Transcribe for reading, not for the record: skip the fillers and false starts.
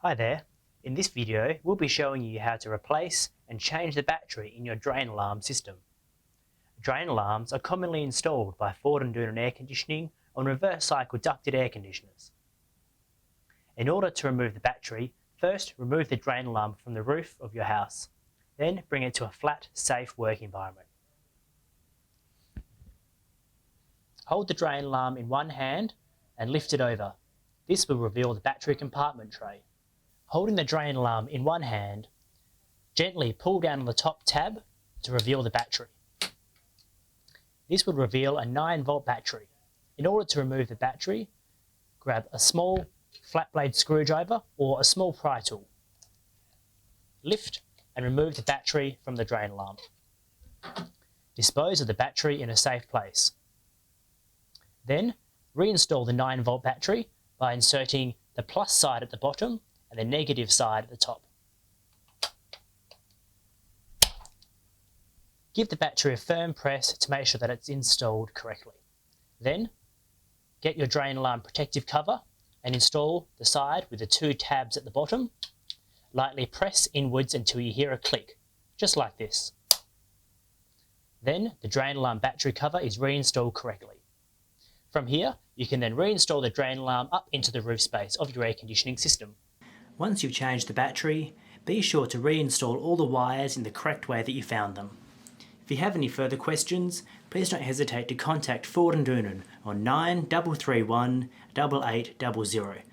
Hi there. In this video, we'll be showing you how to replace and change the battery in your drain alarm system. Drain alarms are commonly installed by Ford Doonan air conditioning on reverse cycle ducted air conditioners. In order to remove the battery, first remove the drain alarm from the roof of your house. Then bring it to a flat, safe work environment. Hold the drain alarm in one hand and lift it over. This will reveal the battery compartment tray. Holding the drain alarm in one hand, gently pull down on the top tab to reveal the battery. This would reveal a 9-volt battery. In order to remove the battery, grab a small flat blade screwdriver or a small pry tool. Lift and remove the battery from the drain alarm. Dispose of the battery in a safe place. Then reinstall the 9-volt battery by inserting the plus side at the bottom and the negative side at the top. Give the battery a firm press to make sure that it's installed correctly. Then, get your drain alarm protective cover and install the side with the 2 tabs at the bottom. Lightly press inwards until you hear a click, just like this. Then, the drain alarm battery cover is reinstalled correctly. From here, you can then reinstall the drain alarm up into the roof space of your air conditioning system. Once you've changed the battery, be sure to reinstall all the wires in the correct way that you found them. If you have any further questions, please don't hesitate to contact Ford Doonan on 9331 8800